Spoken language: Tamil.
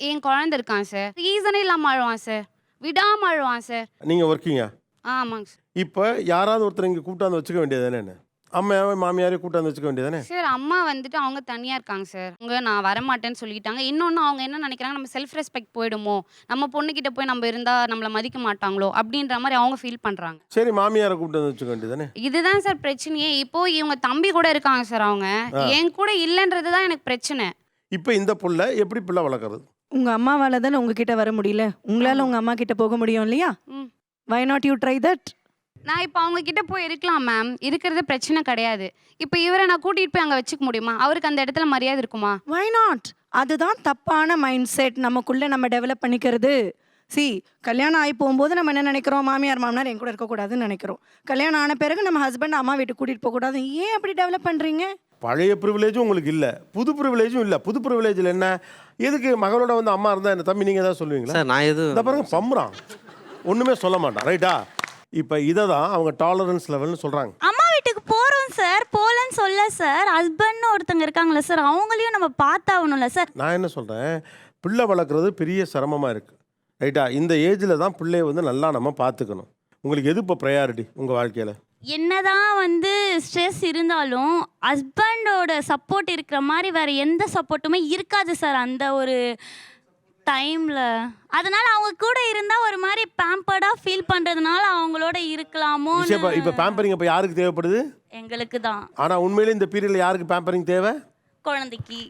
என் குழந்தை இருக்கான் சார். ரீசனே இல்லாம அழுவான் சார். விடாம அழுவான் சார். நீங்க ஒர்க்கிங்கா? ஆமாங்க சார். இப்போ யாராவது ஒருத்தர் இங்கே கூட்டாந்து வச்சுக்க வேண்டியது தானே? அம்மாவே மாமியாரையும் கூட்டாந்து வச்சுக்க வேண்டியது தானே? சார் அம்மா வந்துட்டு அவங்க தனியா இருக்காங்க சார். அவங்க நான் வரமாட்டேன்னு சொல்லிட்டாங்க. இன்னொன்னு அவங்க என்ன நினைக்கிறாங்க, நம்ம செல்ஃப் ரெஸ்பெக்ட் போயிடுமோ, நம்ம பொண்ணுகிட்ட போய் நம்ம இருந்தா நம்மள மதிக்க மாட்டாங்களோ அப்படின்ற மாதிரி அவங்க ஃபீல் பண்றாங்க. சரி, மாமியாரை கூப்பிட்டு வந்து வச்சுக்க வேண்டியது தானே? இதுதான் சார் பிரச்சனையே. இப்போ இவங்க தம்பி கூட இருக்காங்க சார். அவங்க என் கூட இல்லைன்றது தான் எனக்கு பிரச்சனை. இப்போ இந்த புள்ள எப்படி பிள்ளை வளர்க்குறது? உங்க அம்மாவால தானே உங்ககிட்ட வர முடியல. உங்களால உங்க அம்மா கிட்ட போக முடியும் இல்லையா? Why not you try that? நான் இப்போ அவங்க கிட்ட போய் இருக்கலாம் மேம். இருக்கிறது பிரச்சனை கிடையாது. இப்போ இவரை நான் கூட்டிட்டு போய் அங்கே வச்சுக்க முடியுமா? அவருக்கு அந்த இடத்துல மரியாதை இருக்குமா? Why not? அதுதான் தப்பான மைண்ட் செட் நமக்குள்ள நம்ம டெவலப் பண்ணிக்கிறது. கல்யாணம் ஆகி போகும்போது நம்ம என்ன நினைக்கிறோம், மாமியார் மாமனார் என் கூட இருக்கக்கூடாதுன்னு நினைக்கிறோம். கல்யாணம் ஆன பிறகு நம்ம ஹஸ்பண்ட் அம்மா வீட்டுக்கு கூட்டிகிட்டு போகக்கூடாது. ஏன் அப்படி டெவலப் பண்ணுறீங்க? பழைய ப்ரிவிலேஜும் உங்களுக்கு இல்லை, புது ப்ரிவிலேஜும் இல்லை. புது ப்ரிவிலேஜில் என்ன, எதுக்கு மகளோட வந்து அம்மா இருந்தால் என்ன தம்பி நீங்கள் தான் சொல்லுவீங்களா? சார் நான் எதுவும் இந்த பாருங்க பம்புறான், ஒன்றுமே சொல்ல மாட்டான். ரைட்டா? இப்போ இதை தான் அவங்க டாலரன்ஸ் லெவல்னு சொல்கிறாங்க. அம்மா வீட்டுக்கு போகிறோம் சார், போகலன்னு சொல்ல சார். ஹஸ்பண்ட்னு ஒருத்தங்க இருக்காங்களே சார், அவங்களையும் நம்ம பார்த்தாகணும்ல சார். நான் என்ன சொல்கிறேன், பிள்ளை வளர்க்குறது பெரிய சிரமமாக இருக்குது. ரைட்டா? இந்த ஏஜில் தான் பிள்ளைய வந்து நல்லா நம்ம பார்த்துக்கணும். உங்களுக்கு எது இப்போ ப்ரையாரிட்டி உங்கள் வாழ்க்கையில்? என்னதான் வந்து ஸ்ட்ரெஸ் இருந்தாலும் ஹஸ்பண்டோட சப்போர்ட் இருக்கிற மாதிரி வேற எந்த சப்போர்ட்டுமே இருக்காது சார் அந்த ஒரு டைமில். அதனால அவங்க கூட இருந்தால் ஒரு மாதிரி பேம்பர்டாக ஃபீல் பண்ணுறதுனால அவங்களோட இருக்கலாமோ. இப்போ பேம்பரிங் இப்போ யாருக்கு தேவைப்படுது? எங்களுக்கு தான். ஆனால் உண்மையிலே இந்த பீரியடில் யாருக்கு பேம்பரிங் தேவை? குழந்தைக்கு.